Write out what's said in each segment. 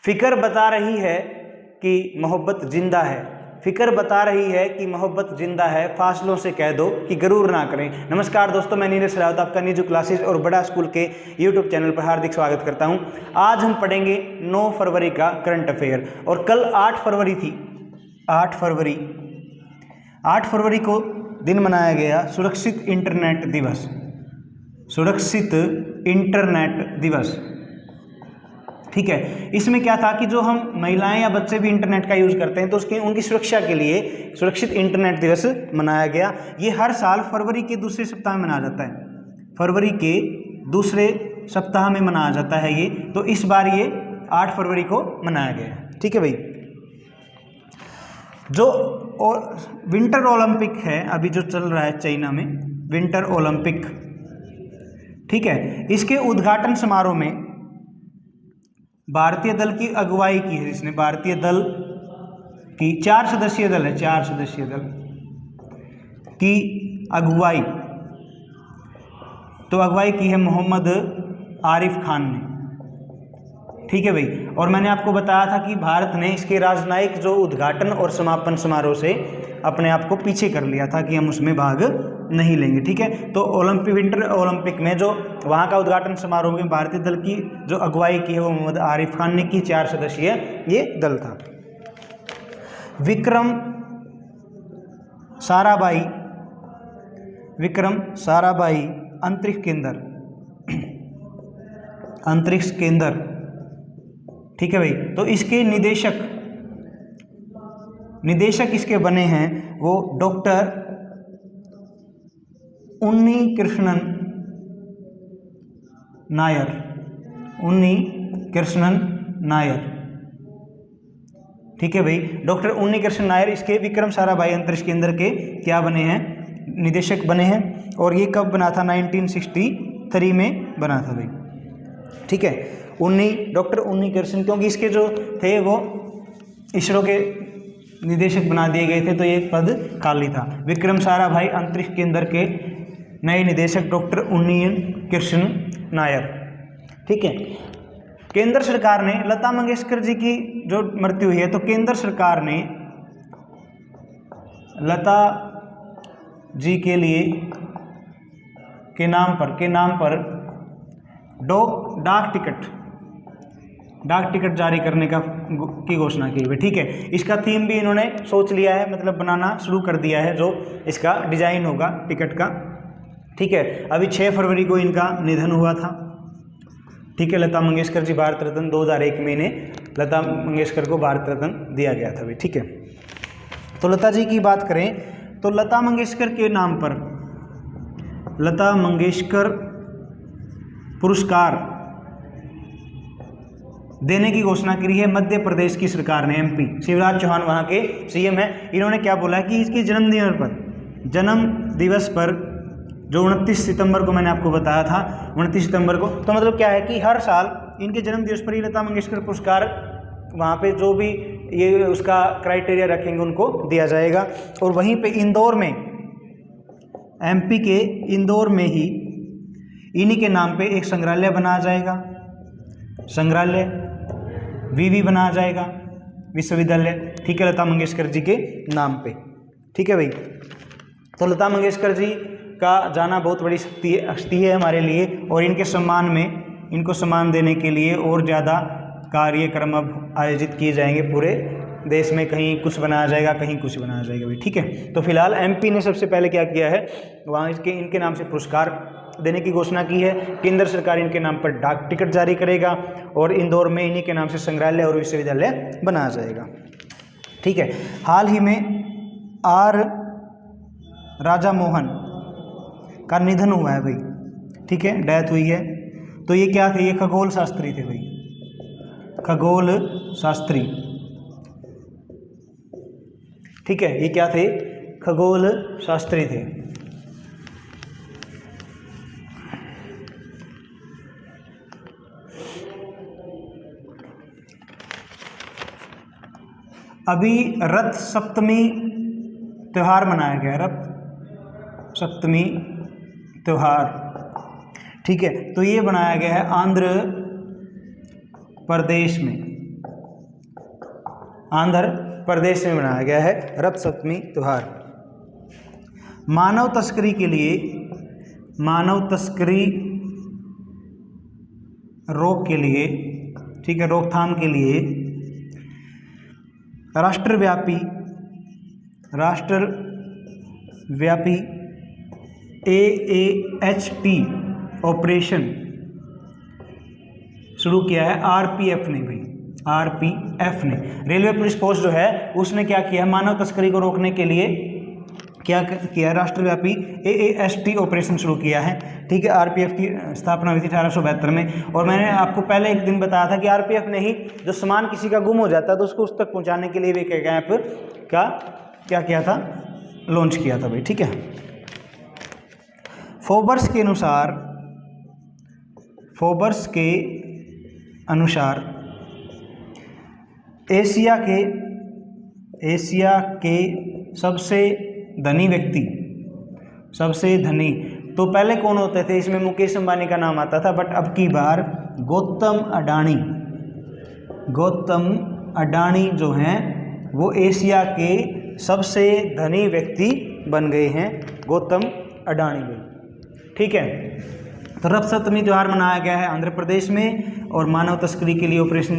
फिक्र बता रही है कि मोहब्बत जिंदा है, फिक्र बता रही है कि मोहब्बत जिंदा है, फासलों से कह दो कि गरूर ना करें। नमस्कार दोस्तों, मैं नीरज रावत आपका नीजू क्लासेस और बड़ा स्कूल के यूट्यूब चैनल पर हार्दिक स्वागत करता हूं। आज हम पढ़ेंगे 9 फरवरी का करंट अफेयर और कल 8 फरवरी थी। 8 फरवरी को दिन मनाया गया सुरक्षित इंटरनेट दिवस। सुरक्षित इंटरनेट दिवस, ठीक है। इसमें क्या था कि जो हम महिलाएं या बच्चे भी इंटरनेट का यूज़ करते हैं तो उसकी उनकी सुरक्षा के लिए सुरक्षित इंटरनेट दिवस मनाया गया। ये हर साल फरवरी के दूसरे सप्ताह में मनाया जाता है। फरवरी के दूसरे सप्ताह में मनाया जाता है ये, तो इस बार ये 8 फरवरी को मनाया गया, ठीक है भाई। जो और विंटर ओलंपिक है अभी जो चल रहा है चाइना में, विंटर ओलंपिक, ठीक है, इसके उद्घाटन समारोह में भारतीय दल की अगुवाई की है जिसने, भारतीय दल की 4 सदस्यीय दल है, 4 सदस्यीय दल की अगुवाई, तो अगुवाई की है मोहम्मद आरिफ खान ने, ठीक है भाई। और मैंने आपको बताया था कि भारत ने इसके राजनयिक जो उद्घाटन और समापन समारोह से अपने आप को पीछे कर लिया था कि हम उसमें भाग नहीं लेंगे, ठीक है। तो ओलंपिक, विंटर ओलंपिक में जो वहाँ का उद्घाटन समारोह में भारतीय दल की जो अगुवाई की है वो मोहम्मद आरिफ खान ने की, 4 सदस्यीय ये दल था। विक्रम साराभाई अंतरिक्ष केंद्र, ठीक है भाई। तो इसके निदेशक इसके बने हैं वो डॉक्टर उन्नी कृष्णन नायर, ठीक है भाई। डॉक्टर उन्नी कृष्णन नायर इसके विक्रम साराभाई अंतरिक्ष केंद्र के क्या बने हैं, निदेशक बने हैं। और ये कब बना था, 1963 में बना था भाई, ठीक है। डॉक्टर उन्नी कृष्णन, क्योंकि इसके जो थे वो इसरो के निदेशक बना दिए गए थे तो ये पद खाली था। विक्रम साराभाई अंतरिक्ष केंद्र के नए निदेशक डॉक्टर उन्नी कृष्ण नायर, ठीक है। केंद्र सरकार ने लता मंगेशकर जी की जो मृत्यु हुई है तो केंद्र सरकार ने लता जी के लिए के नाम पर डाक टिकट जारी करने की घोषणा की है, ठीक है। इसका थीम भी इन्होंने सोच लिया है, मतलब बनाना शुरू कर दिया है जो इसका डिजाइन होगा टिकट का, ठीक है। अभी 6 फरवरी को इनका निधन हुआ था, ठीक है। लता मंगेशकर जी भारत रत्न 2001 में इन्हें लता मंगेशकर को भारत रत्न दिया गया था भाई, ठीक है। तो लता जी की बात करें तो लता मंगेशकर के नाम पर लता मंगेशकर पुरस्कार देने की घोषणा की है मध्य प्रदेश की सरकार ने। एमपी शिवराज चौहान वहाँ के सीएम हैं, इन्होंने क्या बोला है कि इसके जन्म दिवस पर जो 29 सितंबर को मैंने आपको बताया था, 29 सितंबर को, तो मतलब क्या है कि हर साल इनके जन्म दिवस पर ही लता मंगेशकर पुरस्कार वहाँ पे जो भी ये उसका क्राइटेरिया रखेंगे उनको दिया जाएगा। और वहीं पे इंदौर में, एमपी के इंदौर में ही इन्हीं के नाम पे एक संग्रहालय बनाया जाएगा, संग्रहालय वीवी बनाया जाएगा, विश्वविद्यालय, ठीक है, लता मंगेशकर जी के नाम पे, ठीक है भाई। तो लता मंगेशकर जी का जाना बहुत बड़ी हस्ती है हमारे लिए और इनके सम्मान में, इनको सम्मान देने के लिए और ज़्यादा कार्यक्रम अब आयोजित किए जाएंगे पूरे देश में, कहीं कुछ बनाया जाएगा, कहीं कुछ बनाया जाएगा भाई, ठीक है। तो फिलहाल एमपी ने सबसे पहले क्या किया है, वहाँ इनके नाम से पुरस्कार देने की घोषणा की है। केंद्र सरकार इनके नाम पर डाक टिकट जारी करेगा और इंदौर में इन्हीं के नाम से संग्रहालय और विश्वविद्यालय बनाया जाएगा, ठीक है। हाल ही में आर राजा मोहन का निधन हुआ है भाई, ठीक है, डेथ हुई है। तो ये क्या थे, ये खगोल शास्त्री थे भाई, खगोल शास्त्री, ठीक है। ये क्या थे, खगोल शास्त्री थे। अभी रथ सप्तमी त्यौहार मनाया गया, रथ सप्तमी त्यौहार, ठीक है। तो ये बनाया गया है आंध्र प्रदेश में, आंध्र प्रदेश में मनाया गया है रथ सप्तमी त्यौहार। मानव तस्करी के लिए, मानव तस्करी रोक के लिए, ठीक है, रोकथाम के लिए राष्ट्रव्यापी AAHT ऑपरेशन शुरू किया है आरपीएफ ने भाई, आरपीएफ ने। रेलवे पुलिस फोर्स जो है उसने क्या किया, मानव तस्करी को रोकने के लिए क्या किया, राष्ट्रव्यापी AAHT ऑपरेशन शुरू किया है, ठीक है। आरपीएफ की स्थापना हुई थी 1872 में। और मैंने आपको पहले एक दिन बताया था कि आरपीएफ ने ही जो सामान किसी का गुम हो जाता है तो उसको उस तक पहुंचाने के लिए भी एक ऐप का क्या किया था, लॉन्च किया था भाई, ठीक है। फोर्ब्स के अनुसार एशिया के सबसे धनी व्यक्ति, सबसे धनी, तो पहले कौन होते थे, इसमें मुकेश अंबानी का नाम आता था, बट अब की बार गौतम अडानी जो हैं वो एशिया के सबसे धनी व्यक्ति बन गए हैं, गौतम अडानी भाई, ठीक है। तो रथ सप्तमी त्यौहार मनाया गया है आंध्र प्रदेश में और मानव तस्करी के लिए ऑपरेशन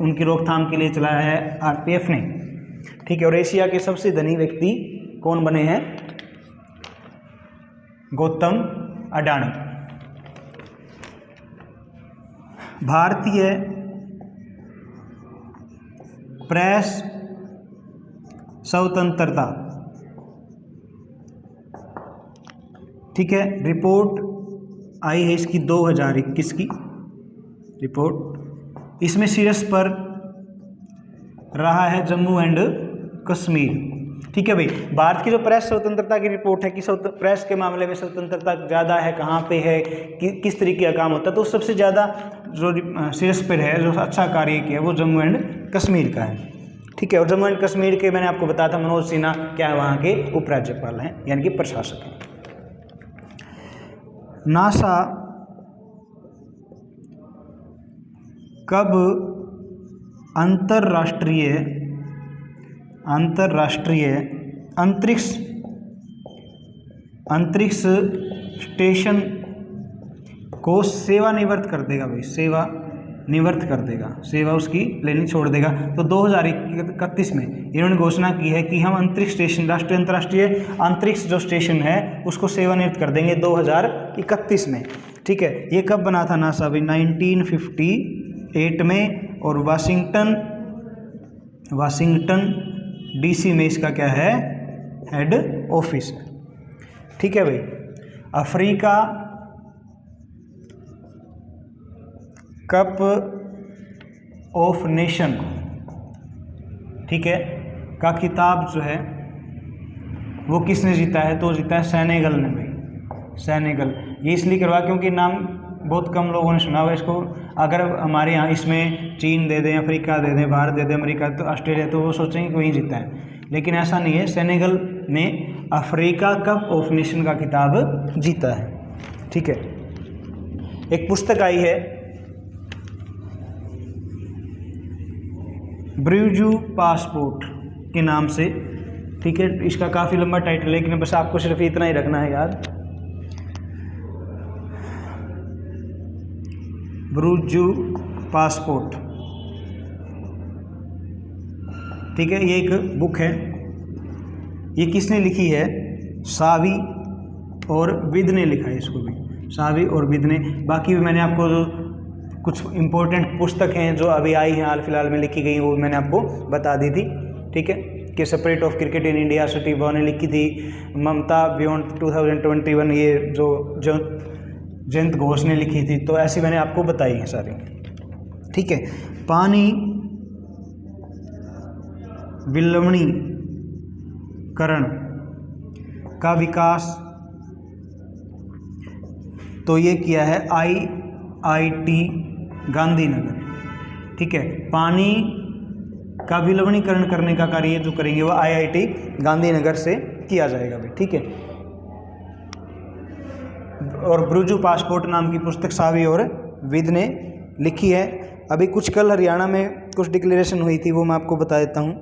उनकी रोकथाम के लिए चलाया है आरपीएफ ने, ठीक है। और एशिया के सबसे धनी व्यक्ति कौन बने हैं, गौतम अडानी। भारतीय प्रेस स्वतंत्रता, ठीक है, रिपोर्ट आई है इसकी 2021 की रिपोर्ट। इसमें शीर्ष पर रहा है जम्मू एंड कश्मीर, ठीक है भाई। भारत की जो प्रेस स्वतंत्रता की रिपोर्ट है कि प्रेस के मामले में स्वतंत्रता ज़्यादा है, कहाँ पे है, किस तरीके का काम होता है, तो सबसे ज़्यादा जो शीर्ष पर है, जो अच्छा कार्य किया वो जम्मू एंड कश्मीर का है, ठीक है। और जम्मू एंड कश्मीर के मैंने आपको बताया था मनोज सिन्हा क्या है, वहाँ के उपराज्यपाल हैं यानी कि प्रशासक हैं। नासा कब अंतर्राष्ट्रीय अंतरिक्ष स्टेशन को सेवानिवृत्त कर देगा भाई, सेवानिवृत्त कर देगा, सेवा उसकी लेनी छोड़ देगा। तो 2031 में इन्होंने घोषणा की है कि हम अंतरिक्ष स्टेशन, अंतर्राष्ट्रीय अंतरिक्ष जो स्टेशन है उसको सेवानिवृत्त कर देंगे 2031 में, ठीक है। ये कब बना था नासा भाई, 1958 में, और वाशिंगटन डीसी में इसका क्या है, हेड ऑफिस है, ठीक है भाई। अफ्रीका कप ऑफ नेशन, ठीक है, का खिताब जो है वो किसने जीता है, तो जीता है सेनेगल ने भाई, सेनेगल। ये इसलिए करवा क्योंकि नाम बहुत कम लोगों ने सुना हुआ इसको। अगर हमारे यहाँ इसमें चीन दे दें, अफ्रीका दे दें, भारत दे दें, अमेरिका, तो ऑस्ट्रेलिया, तो वो सोचेंगे कोई जीता है, लेकिन ऐसा नहीं है। सेनेगल ने अफ्रीका कप ऑफ नेशन का खिताब जीता है, ठीक है। एक पुस्तक आई है ब्रूजू पासपोर्ट के नाम से, ठीक है। इसका काफ़ी लंबा टाइटल है, लेकिन बस आपको सिर्फ इतना ही रखना है याद, ब्रूजू पासपोर्ट, ठीक है। ये एक बुक है, ये किसने लिखी है, सावी और विद ने लिखा है इसको भी, सावी और विद ने। बाकी भी मैंने आपको जो कुछ इम्पोर्टेंट पुस्तक हैं जो अभी आई हैं हाल फिलहाल में लिखी गई, वो मैंने आपको बता दी थी, ठीक है। कि separate of cricket in India city वो ने लिखी थी, ममता बियॉन्ड 2021 ये जो जयंत घोष ने लिखी थी, तो ऐसी मैंने आपको बताई है सारी, ठीक है। पानी विलवणीकरण का विकास तो ये किया है IIT गांधीनगर, ठीक है। पानी का विलवणीकरण करने का कार्य जो करेंगे वो IIT गांधीनगर से किया जाएगा भाई, ठीक है। और ब्रूजू पासपोर्ट नाम की पुस्तक सावी और विद ने लिखी है। अभी कुछ कल हरियाणा में कुछ डिक्लेरेशन हुई थी, वो मैं आपको बता देता हूँ।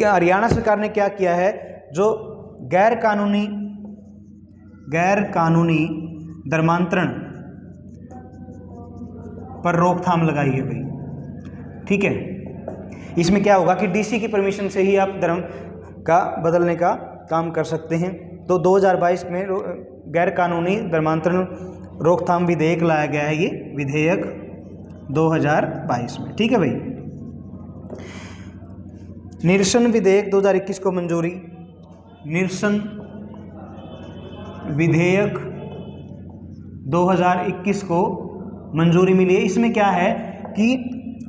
हरियाणा सरकार ने क्या किया है, जो गैर कानूनी धर्मांतरण पर रोकथाम लगाई है भाई, ठीक है। इसमें क्या होगा कि डीसी की परमिशन से ही आप धर्म का बदलने का काम कर सकते हैं। तो 2022 में गैर कानूनी धर्मांतरण रोकथाम विधेयक लाया गया है, ये विधेयक 2022 में, ठीक है भाई। निरसन विधेयक 2021 को मंजूरी, निरसन विधेयक 2021 को मंजूरी मिली है। इसमें क्या है कि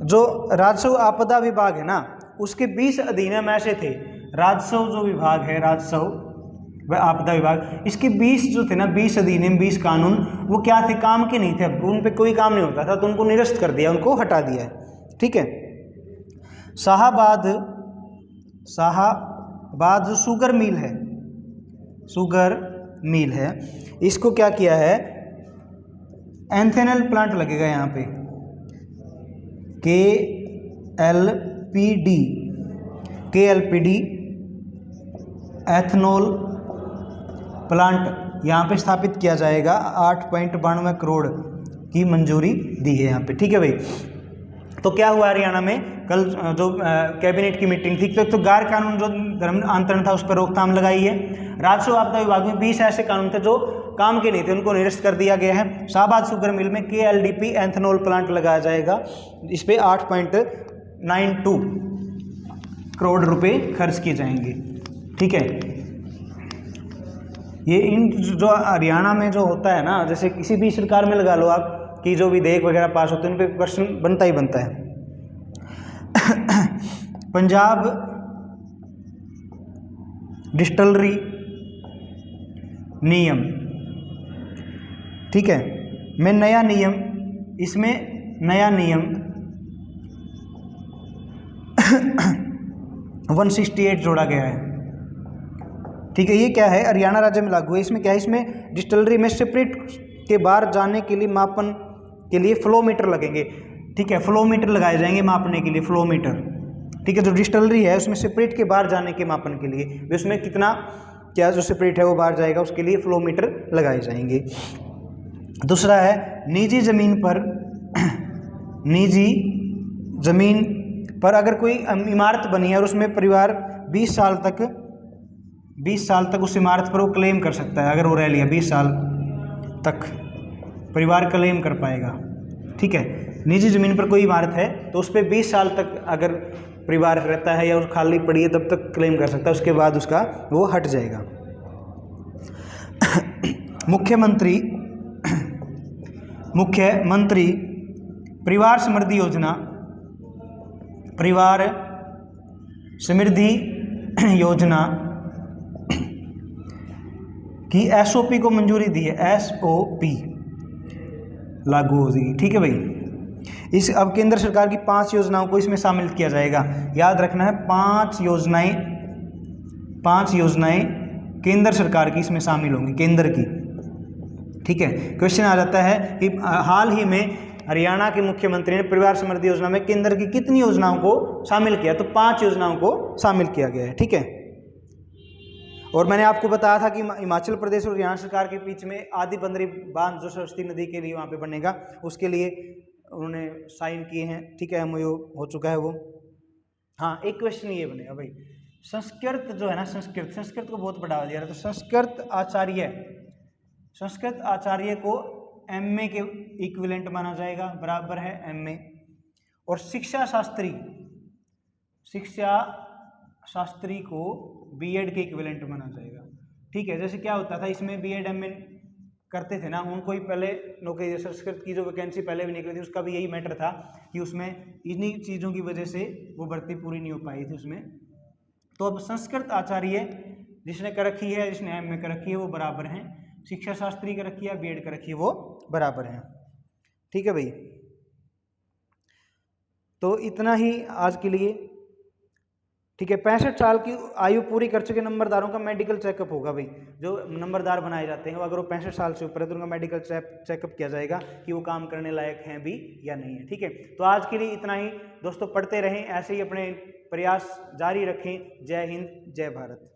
जो राजस्व आपदा विभाग है ना, उसके 20 अधिनियम ऐसे थे, राजस्व जो विभाग है, राजस्व व आपदा विभाग, इसके 20 जो थे ना, 20 अधिनियम, 20 कानून, वो क्या थे, काम के नहीं थे, अब उन पे कोई काम नहीं होता था, तो उनको निरस्त कर दिया, उनको हटा दिया है, ठीक है। शाहाबाद जो शुगर मिल है, इसको क्या किया है, एंथेनल प्लांट लगेगा यहाँ पे, KLPD एथनॉल प्लांट यहाँ पे स्थापित किया जाएगा। 8.92 करोड़ की मंजूरी दी है यहाँ पे, ठीक है भाई। तो क्या हुआ हरियाणा में कल जो कैबिनेट की मीटिंग थी, तो गैर कानून जो धर्मांतरण था उस पर रोकथाम लगाई है। राजस्व आपदा विभाग में 20 ऐसे कानून थे जो काम के नहीं थे, उनको निरस्त कर दिया गया है। शाहबाद शुगर मिल में KLDP एथनॉल प्लांट लगाया जाएगा, इस पे 8.92 करोड़ रुपए खर्च किए जाएंगे, ठीक है। ये इन जो हरियाणा में जो होता है ना, जैसे किसी भी सरकार में लगा लो आप कि जो विधेयक वगैरह पास होते हैं उन पे क्वेश्चन बनता ही बनता है। पंजाब डिस्टिलरी नियम, ठीक है, में नया नियम, इसमें नया नियम 168 जोड़ा गया है, ठीक है। ये क्या है, हरियाणा राज्य में लागू है। इसमें क्या है, इसमें डिस्टिलरी में सेपरेट के बाहर जाने के लिए मापन के लिए फ्लो मीटर लगेंगे, ठीक है, फ्लो मीटर लगाए जाएंगे मापने के लिए, फ्लो मीटर, ठीक है। जो डिस्टिलरी है उसमें सेपरेट के बाहर जाने के मापन के लिए, उसमें कितना क्या जो सेपरेट है वो बाहर जाएगा, उसके लिए फ्लो मीटर लगाए जाएंगे। दूसरा है निजी जमीन पर अगर कोई इमारत बनी है और उसमें परिवार 20 साल तक उस इमारत पर वो क्लेम कर सकता है। अगर वो रह लिया 20 साल तक परिवार क्लेम कर पाएगा, ठीक है। निजी ज़मीन पर कोई इमारत है तो उस पर 20 साल तक अगर परिवार रहता है या खाली पड़ी है तब तक क्लेम कर सकता है, उसके बाद उसका वो हट जाएगा। मुख्यमंत्री परिवार समृद्धि योजना की SOP को मंजूरी दी है, SOP लागू हो जाएगी, ठीक है भाई। इस अब केंद्र सरकार की 5 योजनाओं को इसमें शामिल किया जाएगा। याद रखना है 5 योजनाएं केंद्र सरकार की इसमें शामिल होंगी, केंद्र की, ठीक है। क्वेश्चन आ जाता है कि हाल ही में हरियाणा के मुख्यमंत्री ने परिवार समृद्धि योजना में केंद्र की कितनी योजनाओं को शामिल किया, तो 5 योजनाओं को शामिल किया गया है, ठीक है। और मैंने आपको बताया था कि हिमाचल प्रदेश और हरियाणा सरकार के बीच में आदि बंदरी बांध जो सरस्वती नदी के लिए वहाँ पे बनेगा, उसके लिए उन्होंने साइन किए हैं, ठीक है, MOU हो चुका है वो। हाँ, एक क्वेश्चन ये बनेगा भाई, संस्कृत जो है ना, संस्कृत को बहुत बढ़ावा दिया रहा है, तो संस्कृत आचार्य को MA के इक्विवेलेंट माना जाएगा, बराबर है MA। और शिक्षा शास्त्री को B.Ed के इक्विवेलेंट माना जाएगा, ठीक है। जैसे क्या होता था इसमें B.Ed MA करते थे ना, उनको ही पहले नौकरी, संस्कृत की जो वैकेंसी पहले भी निकली थी उसका भी यही मैटर था कि उसमें इन्हीं चीज़ों की वजह से वो भर्ती पूरी नहीं हो पाई थी उसमें। तो अब संस्कृत आचार्य जिसने कर रखी है, जिसने MA कर रखी है वो बराबर हैं, शिक्षा शास्त्री कर रखी है, B.Ed कर रखी है, वो बराबर हैं, ठीक है भाई। तो इतना ही आज के लिए। ठीक है। 65 साल की आयु पूरी कर चुके नंबरदारों का मेडिकल चेकअप होगा भाई। जो नंबरदार बनाए जाते हैं अगर वो 65 साल से ऊपर है तो उनका मेडिकल चेकअप किया जाएगा कि वो काम करने लायक हैं भी या नहीं है। ठीक है, तो आज के लिए इतना ही दोस्तों। पढ़ते रहें, ऐसे ही अपने प्रयास जारी रखें। जय हिंद, जय भारत।